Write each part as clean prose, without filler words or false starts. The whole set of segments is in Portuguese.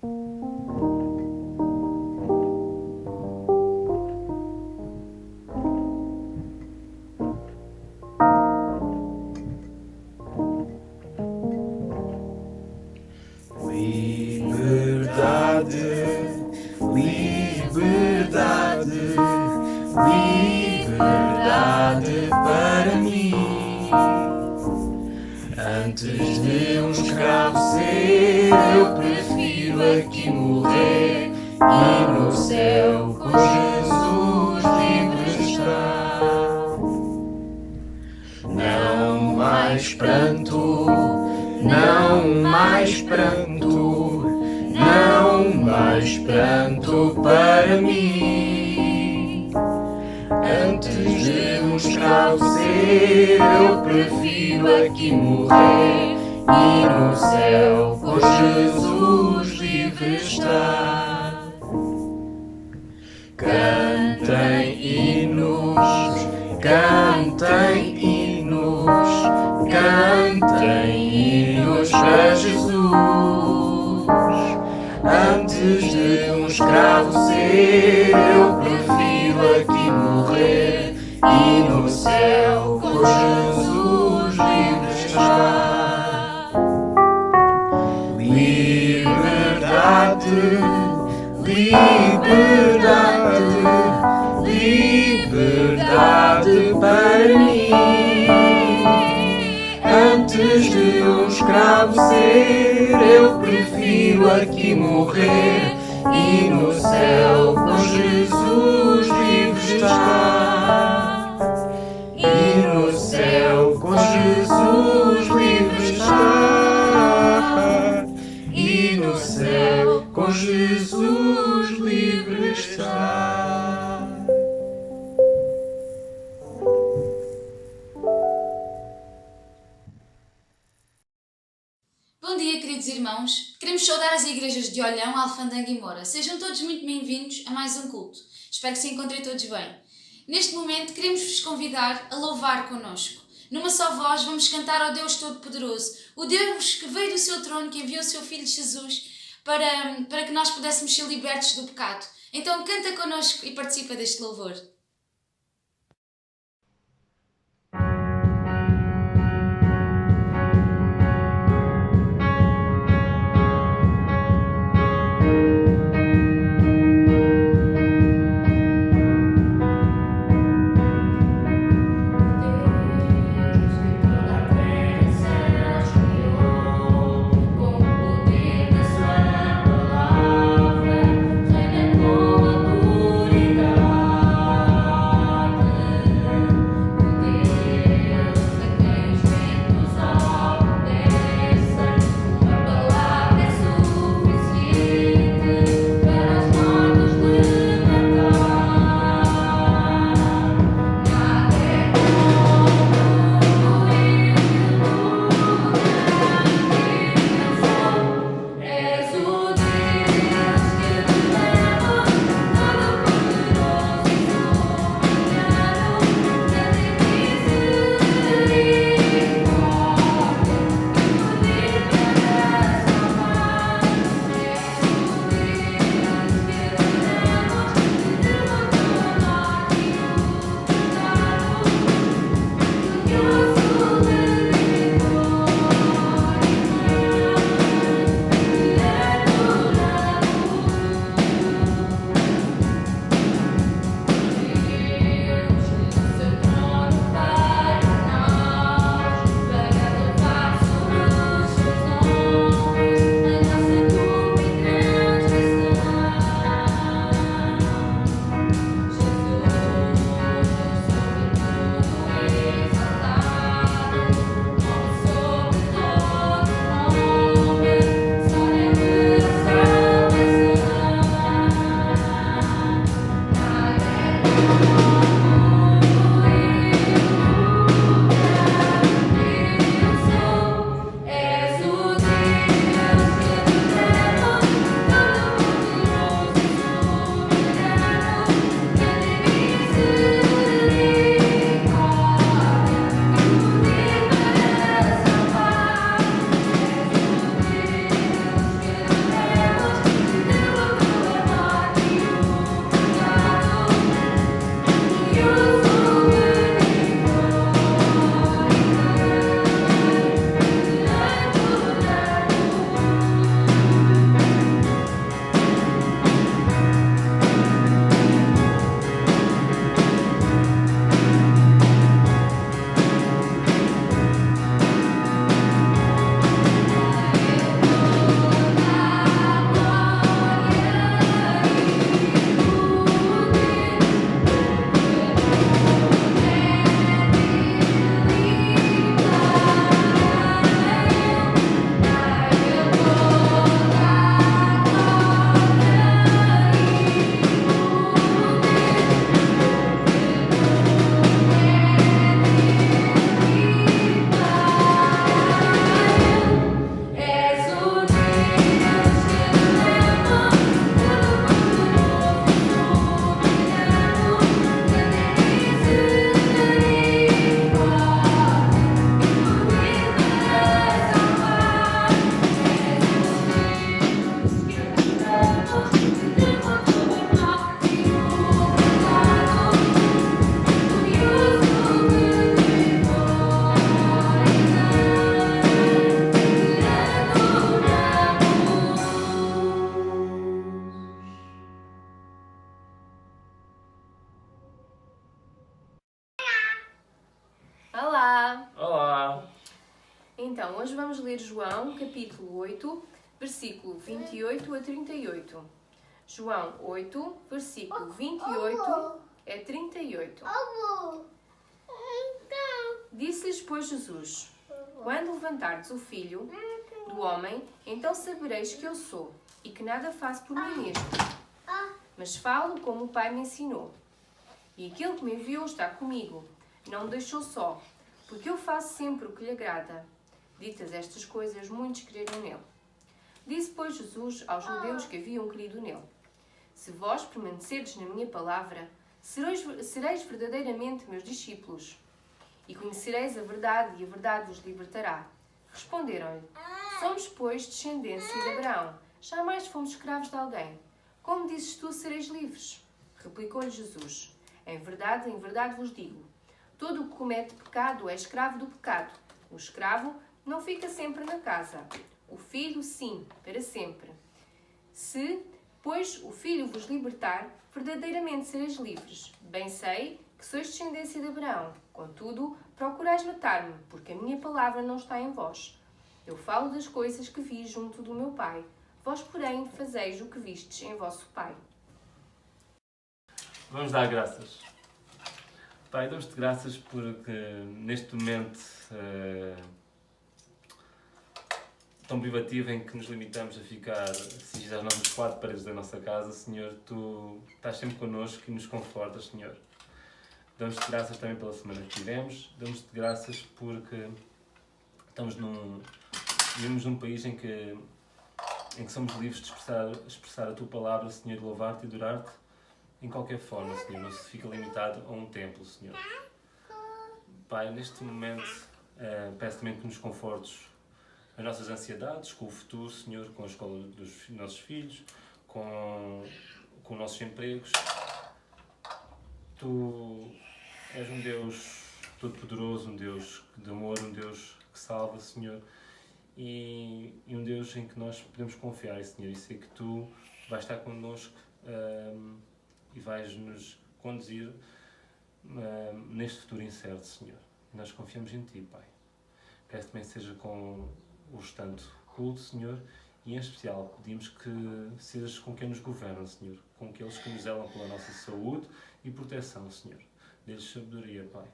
Liberdade, liberdade para mim. Antes de um escravo ser, eu prefiro aqui morrer e no céu com Jesus livre estar. Não mais pranto, não mais pranto, não mais pranto para mim. Antes de um escravo ser, eu prefiro aqui morrer e no céu com Jesus livre estar. Cantem hinos, cantem hinos, cantem hinos para Jesus. Antes de um escravo ser, eu prefiro aqui morrer e no céu com Jesus livre estar. Liberdade, liberdade, liberdade para mim. Antes de um escravo ser, eu prefiro aqui morrer e no céu com Jesus livre estar. E no céu com Jesus livre estar. E no céu com Jesus livre estar. Bom dia, queridos irmãos. Queremos saudar as igrejas de Olhão, Alfandanga e Moura. Sejam todos muito bem-vindos a mais um culto. Espero que se encontrem todos bem. Neste momento, queremos-vos convidar a louvar connosco. Numa só voz, vamos cantar ao Deus Todo-Poderoso, o Deus que veio do seu trono, que enviou o seu Filho Jesus para que nós pudéssemos ser libertos do pecado. Então, canta connosco e participa deste louvor. Olá! Olá! Então, hoje vamos ler João, capítulo 8, versículo 28 a 38. João 8, versículo 28 a 38. Disse-lhes, pois, Jesus: Quando levantardes o Filho do Homem, então sabereis que eu sou, e que nada faço por mim mesmo, mas falo como o Pai me ensinou. E aquele que me enviou está comigo, não me deixou só, porque eu faço sempre o que lhe agrada. Ditas estas coisas, muitos creram nele. Disse, pois, Jesus aos judeus que haviam crido nele: Se vós permanecerdes na minha palavra, sereis verdadeiramente meus discípulos, e conhecereis a verdade, e a verdade vos libertará. Responderam-lhe: Somos, pois, descendência de Abraão, jamais fomos escravos de alguém. Como dizes tu, sereis livres? Replicou-lhe Jesus: em verdade vos digo, todo o que comete pecado é escravo do pecado. O escravo não fica sempre na casa. O filho, sim, para sempre. Se, pois, o Filho vos libertar, verdadeiramente sereis livres. Bem sei que sois descendência de Abraão. Contudo, procurais matar-me, porque a minha palavra não está em vós. Eu falo das coisas que vi junto do meu Pai. Vós, porém, fazeis o que vistes em vosso Pai. Vamos dar graças. Pai, damos-te graças porque neste momento tão privativo em que nos limitamos a ficar cingidos às nossas quatro paredes da nossa casa, Senhor, Tu estás sempre connosco e nos confortas, Senhor. Damos-te graças também pela semana que tivemos, damos-te graças porque vivemos num país em que somos livres de expressar a Tua palavra, Senhor, de louvar-te e adorar-te em qualquer forma, Senhor. Não se fica limitado a um templo, Senhor. Pai, neste momento, peço também que nos confortes as nossas ansiedades com o futuro, Senhor, com a escola dos nossos filhos, com os nossos empregos. Tu és um Deus todo-poderoso, um Deus de amor, um Deus que salva, Senhor, e um Deus em que nós podemos confiar, Senhor, e sei que Tu vais estar connosco e vais-nos conduzir neste futuro incerto, Senhor. E nós confiamos em Ti, Pai. Peço também seja com o restante culto, Senhor, e em especial pedimos que sejas com quem nos governa, Senhor, com aqueles que nos zelam pela nossa saúde e proteção, Senhor. Dê-lhes sabedoria, Pai.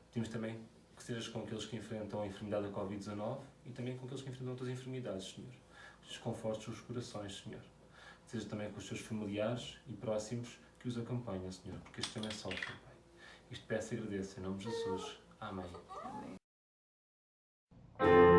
Pedimos também que sejas com aqueles que enfrentam a enfermidade da Covid-19 e também com aqueles que enfrentam outras enfermidades, Senhor. Que desconfortes os corações, Senhor. Seja também com os seus familiares e próximos que os acompanham, Senhor, porque estes também sofrem, Pai. Isto peço e agradeço em nome de Jesus. Amém. Amém. Thank you.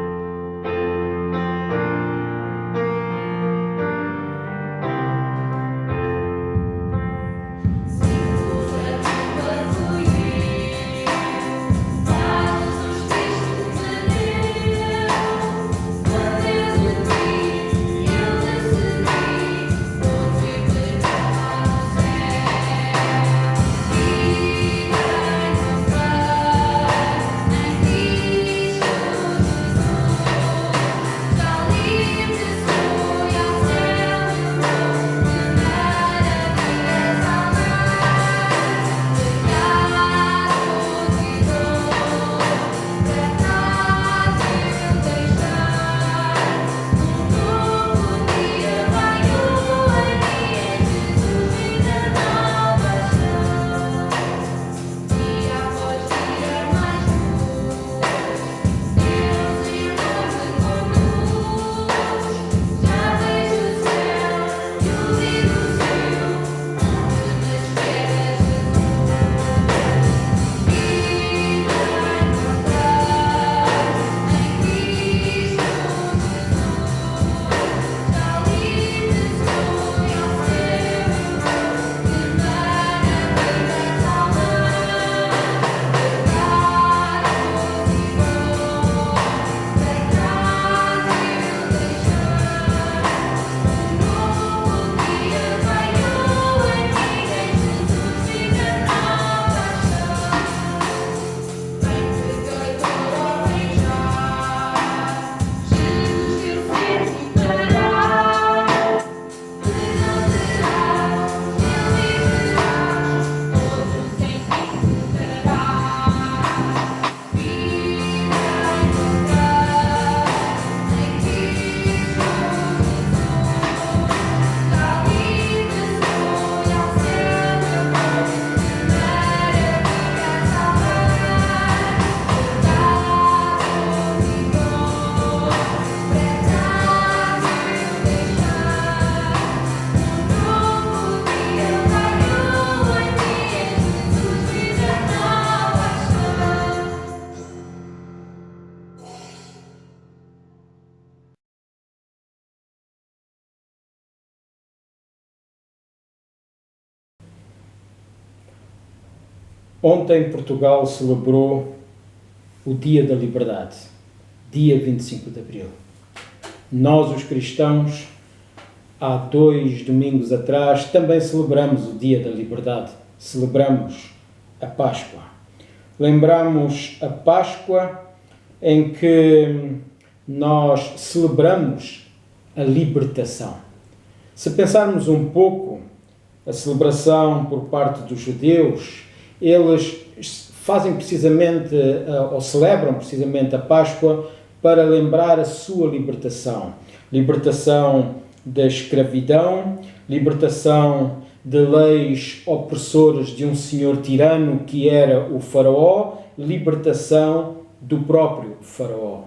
Ontem Portugal celebrou o Dia da Liberdade, dia 25 de Abril. Nós, os cristãos, há 2 domingos atrás, também celebramos o Dia da Liberdade. Celebramos a Páscoa. Lembramos a Páscoa em que nós celebramos a libertação. Se pensarmos um pouco, a celebração por parte dos judeus, eles fazem precisamente, ou celebram precisamente a Páscoa para lembrar a sua libertação. Libertação da escravidão, libertação de leis opressoras de um senhor tirano que era o faraó, libertação do próprio faraó.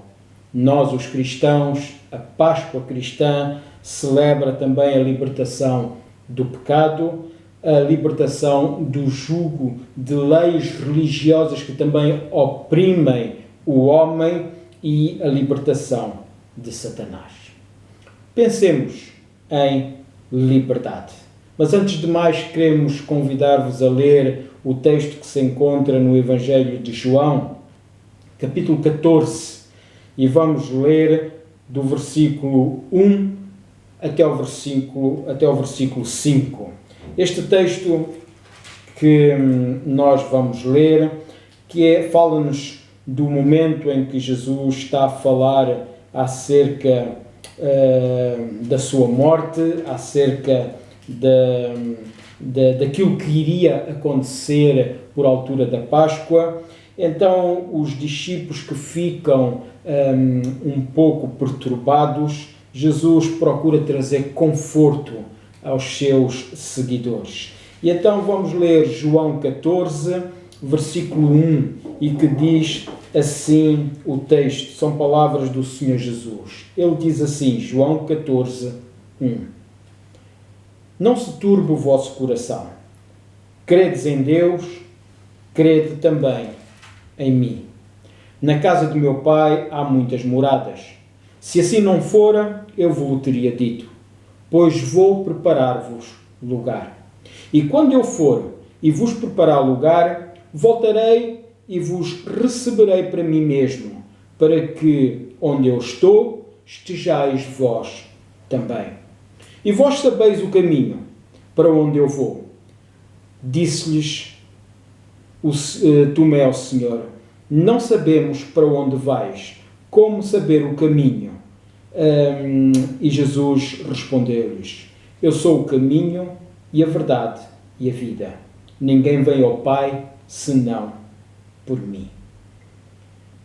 Nós, os cristãos, a Páscoa cristã celebra também a libertação do pecado, a libertação do jugo de leis religiosas que também oprimem o homem e a libertação de Satanás. Pensemos em liberdade. Mas antes de mais, queremos convidar-vos a ler o texto que se encontra no Evangelho de João, capítulo 14, e vamos ler do versículo 1 até o versículo 5. Este texto que nós vamos ler, fala-nos do momento em que Jesus está a falar acerca da sua morte, acerca daquilo que iria acontecer por altura da Páscoa. Então, os discípulos que ficam um pouco perturbados, Jesus procura trazer conforto aos seus seguidores. E então vamos ler João 14, versículo 1, e que diz assim o texto, são palavras do Senhor Jesus. Ele diz assim, João 14, 1. Não se turbe o vosso coração. Credes em Deus, crede também em mim. Na casa do meu Pai há muitas moradas. Se assim não fora, eu vos teria dito, pois vou preparar-vos lugar. E quando eu for e vos preparar lugar, voltarei e vos receberei para mim mesmo, para que, onde eu estou, estejais vós também. E vós sabeis o caminho para onde eu vou. Disse-lhes Tomé ao Senhor, não sabemos para onde vais, como saber o caminho? E Jesus respondeu-lhes, eu sou o caminho e a verdade e a vida. Ninguém vem ao Pai senão por mim.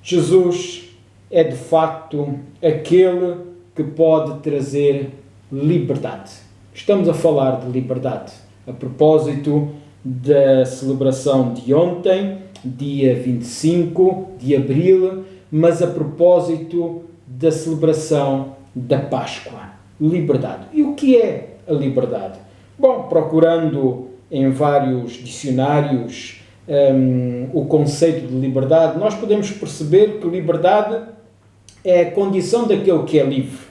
Jesus é de facto aquele que pode trazer liberdade. Estamos a falar de liberdade a propósito da celebração de ontem, dia 25 de Abril, mas a propósito da celebração da Páscoa. Liberdade. E o que é a liberdade? Bom, procurando em vários dicionários o conceito de liberdade, nós podemos perceber que liberdade é a condição daquele que é livre.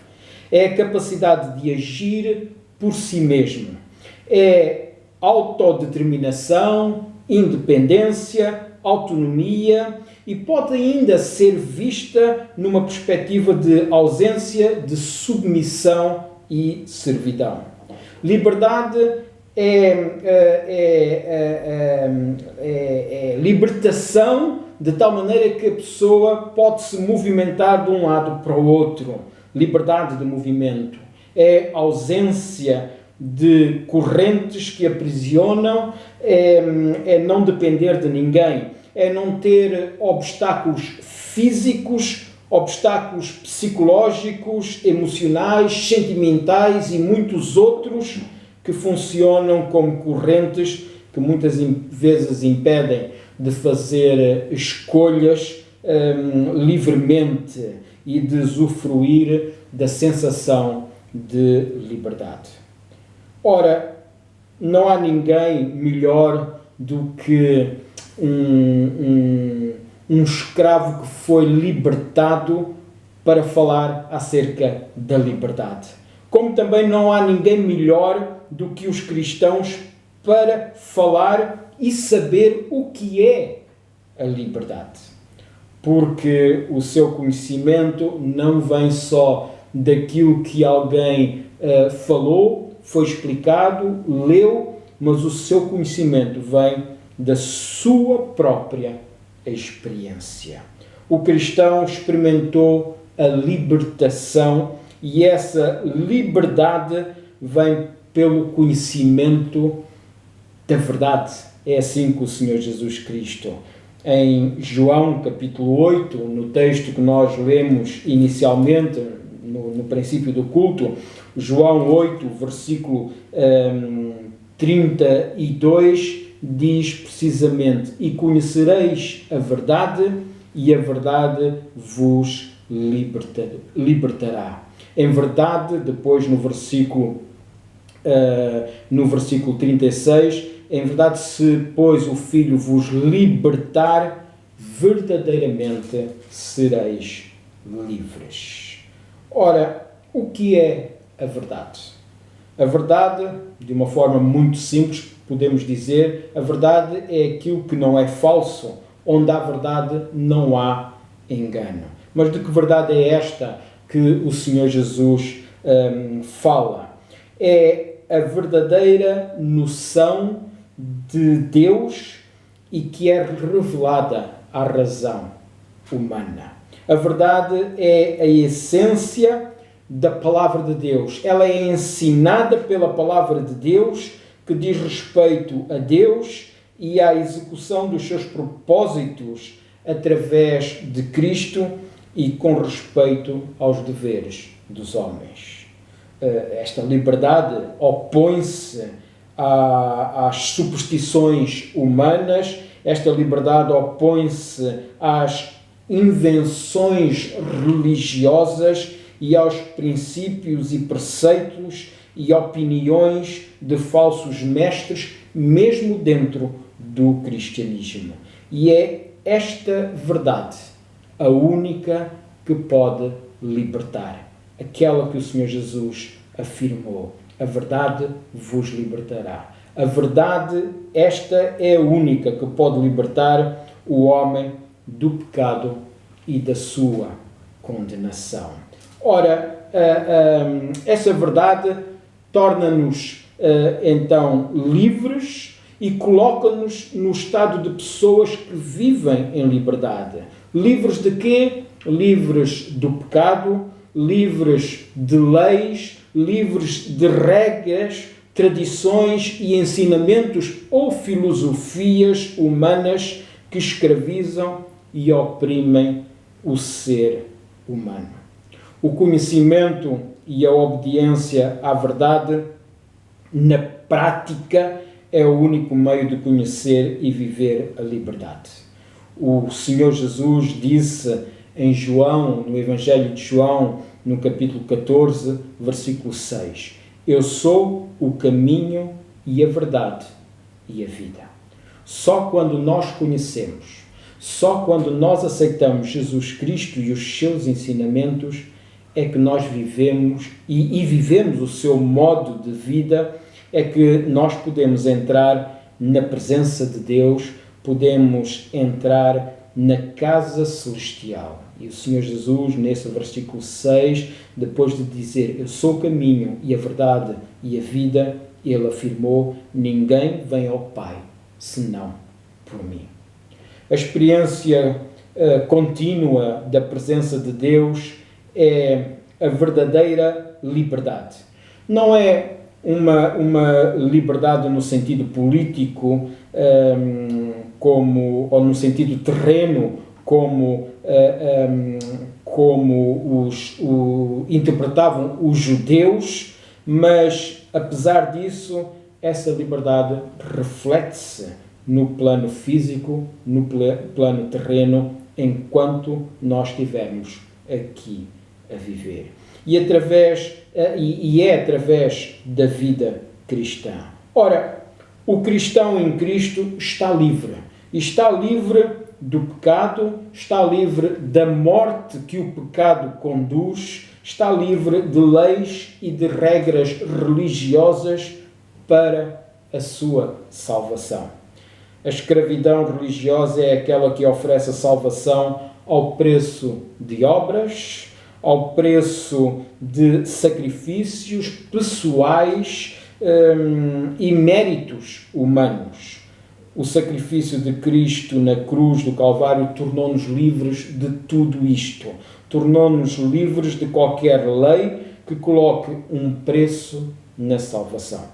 É a capacidade de agir por si mesmo. É autodeterminação, independência, autonomia e pode ainda ser vista numa perspectiva de ausência de submissão e servidão. Liberdade é libertação de tal maneira que a pessoa pode se movimentar de um lado para o outro. Liberdade de movimento. É ausência de correntes que aprisionam, é não depender de ninguém, é não ter obstáculos físicos, obstáculos psicológicos, emocionais, sentimentais e muitos outros que funcionam como correntes que muitas vezes impedem de fazer escolhas livremente e de usufruir da sensação de liberdade. Ora, não há ninguém melhor do que um escravo que foi libertado para falar acerca da liberdade. Como também não há ninguém melhor do que os cristãos para falar e saber o que é a liberdade. Porque o seu conhecimento não vem só daquilo que alguém falou, foi explicado, leu, mas o seu conhecimento vem da sua própria experiência. O cristão experimentou a libertação e essa liberdade vem pelo conhecimento da verdade. É assim que o Senhor Jesus Cristo, em João capítulo 8, no texto que nós lemos inicialmente, no princípio do culto, João 8, versículo 32, diz precisamente: e conhecereis a verdade, e a verdade vos libertará. Em verdade, depois no versículo 36, em verdade, se, pois, o Filho vos libertar, verdadeiramente sereis livres. Ora, o que é a verdade? A verdade, de uma forma muito simples, podemos dizer, a verdade é aquilo que não é falso, onde há verdade não há engano. Mas de que verdade é esta que o Senhor Jesus fala? É a verdadeira noção de Deus e que é revelada à razão humana. A verdade é a essência da palavra de Deus. Ela é ensinada pela palavra de Deus, que diz respeito a Deus e à execução dos seus propósitos através de Cristo e com respeito aos deveres dos homens. Esta liberdade opõe-se às superstições humanas, esta liberdade opõe-se às invenções religiosas e aos princípios e preceitos e opiniões de falsos mestres, mesmo dentro do cristianismo. E é esta verdade a única que pode libertar. Aquela que o Senhor Jesus afirmou: a verdade vos libertará. A verdade, esta é a única que pode libertar o homem do pecado e da sua condenação. Ora, essa verdade torna-nos então livres e coloca-nos no estado de pessoas que vivem em liberdade. Livres de quê? Livres do pecado, livres de leis, livres de regras, tradições e ensinamentos ou filosofias humanas que escravizam e oprimem o ser humano. O conhecimento e a obediência à verdade, na prática, é o único meio de conhecer e viver a liberdade. O Senhor Jesus disse em João, no Evangelho de João, no capítulo 14, versículo 6: eu sou o caminho e a verdade e a vida. Só quando nós conhecemos, só quando nós aceitamos Jesus Cristo e os seus ensinamentos, é que nós vivemos e vivemos o seu modo de vida, é que nós podemos entrar na presença de Deus, podemos entrar na casa celestial. E o Senhor Jesus, nesse versículo 6, depois de dizer: eu sou o caminho e a verdade e a vida, ele afirmou: ninguém vem ao Pai senão por mim. A experiência contínua da presença de Deus é a verdadeira liberdade. Não é uma liberdade no sentido político, ou no sentido terreno, como interpretavam os judeus, mas, apesar disso, essa liberdade reflete-se no plano físico, no plano terreno, enquanto nós estivermos aqui a viver. E é através da vida cristã. Ora, o cristão em Cristo está livre. Está livre do pecado, está livre da morte que o pecado conduz, está livre de leis e de regras religiosas para a sua salvação. A escravidão religiosa é aquela que oferece a salvação ao preço de obras, ao preço de sacrifícios pessoais e méritos humanos. O sacrifício de Cristo na cruz do Calvário tornou-nos livres de tudo isto. Tornou-nos livres de qualquer lei que coloque um preço na salvação.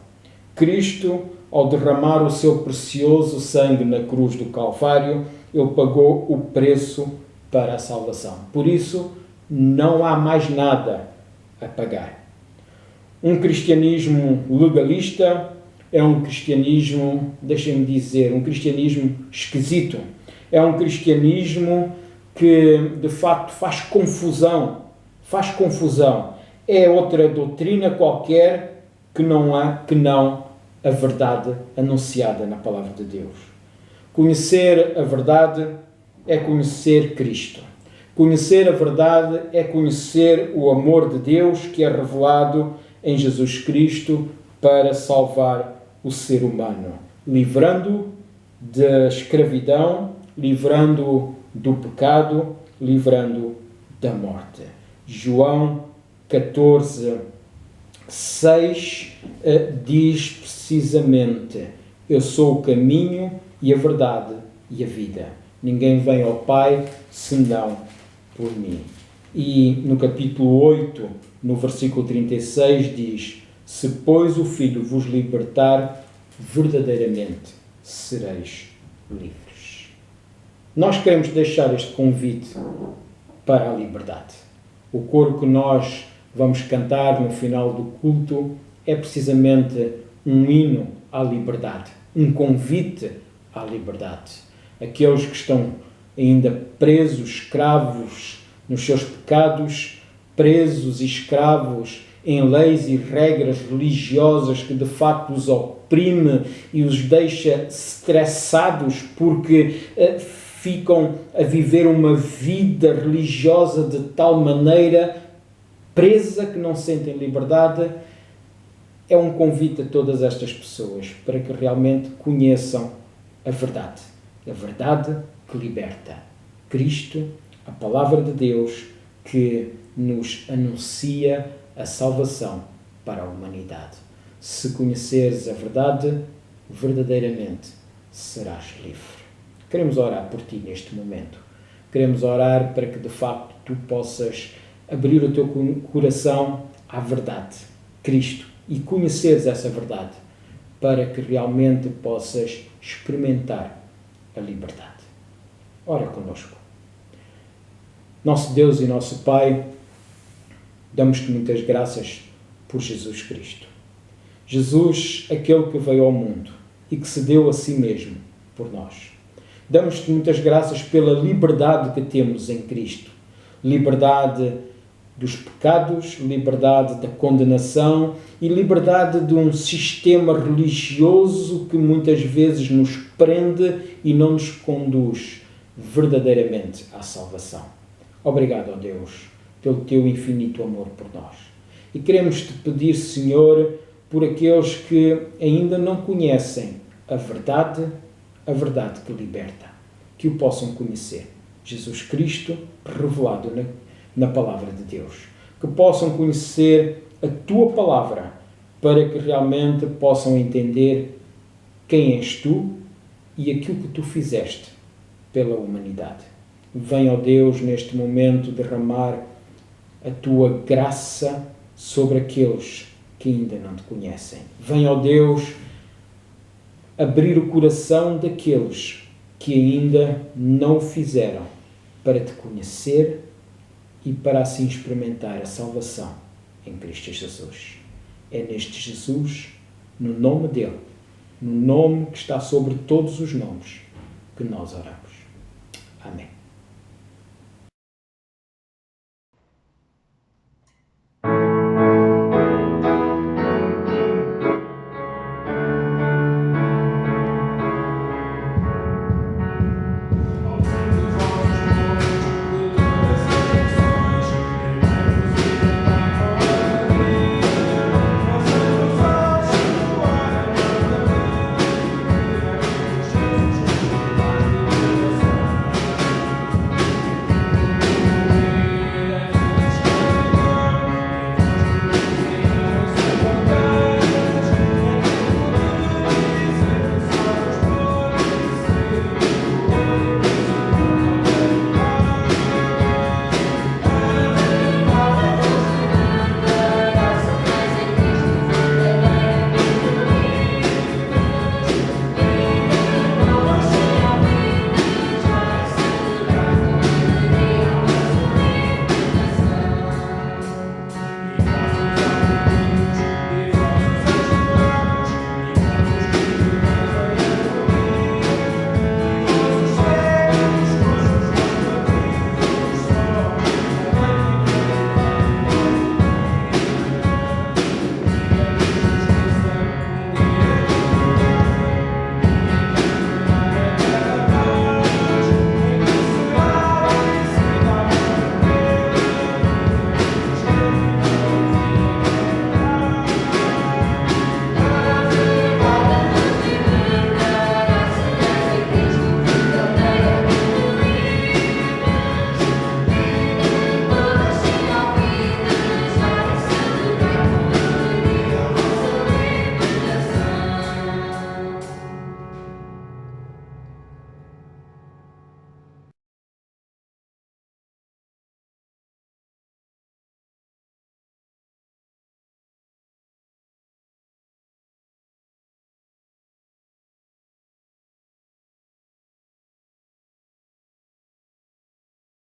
Cristo, ao derramar o seu precioso sangue na cruz do Calvário, ele pagou o preço para a salvação. Por isso, não há mais nada a pagar. Um cristianismo legalista é um cristianismo, deixem-me dizer, um cristianismo esquisito. É um cristianismo que, de facto, faz confusão. É outra doutrina qualquer que não a verdade anunciada na palavra de Deus. Conhecer a verdade é conhecer Cristo. Conhecer a verdade é conhecer o amor de Deus que é revelado em Jesus Cristo para salvar o ser humano, livrando-o da escravidão, livrando-o do pecado, livrando-o da morte. João 14, 6 diz precisamente: eu sou o caminho e a verdade e a vida. Ninguém vem ao Pai senão por mim. E no capítulo 8, no versículo 36, diz: se, pois, o Filho vos libertar, verdadeiramente sereis livres. Nós queremos deixar este convite para a liberdade. O coro que nós vamos cantar no final do culto é precisamente um hino à liberdade, um convite à liberdade. Aqueles que estão ainda presos, escravos nos seus pecados, presos e escravos em leis e regras religiosas que de facto os oprime e os deixa estressados porque ficam a viver uma vida religiosa de tal maneira presa que não sentem liberdade. É um convite a todas estas pessoas para que realmente conheçam a verdade que liberta. Cristo, a palavra de Deus que nos anuncia a salvação para a humanidade. Se conheceres a verdade, verdadeiramente serás livre. Queremos orar por ti neste momento. Queremos orar para que de facto tu possas abrir o teu coração à verdade, Cristo, e conheceres essa verdade, para que realmente possas experimentar a liberdade. Ora connosco. Nosso Deus e nosso Pai, damos-te muitas graças por Jesus Cristo. Jesus, aquele que veio ao mundo e que se deu a si mesmo por nós. Damos-te muitas graças pela liberdade que temos em Cristo. Liberdade dos pecados, liberdade da condenação e liberdade de um sistema religioso que muitas vezes nos prende e não nos conduz verdadeiramente à salvação. Obrigado, ó Deus, pelo teu infinito amor por nós. E queremos te pedir, Senhor, por aqueles que ainda não conhecem a verdade que liberta, que o possam conhecer. Jesus Cristo revelado na palavra de Deus. Que possam conhecer a tua palavra para que realmente possam entender quem és tu e aquilo que tu fizeste pela humanidade. Venha, ó Deus, neste momento derramar a tua graça sobre aqueles que ainda não te conhecem. Venha, ó Deus, abrir o coração daqueles que ainda não o fizeram para te conhecer e para assim experimentar a salvação em Cristo Jesus. É neste Jesus, no nome dele, no nome que está sobre todos os nomes, que nós oramos. Amém.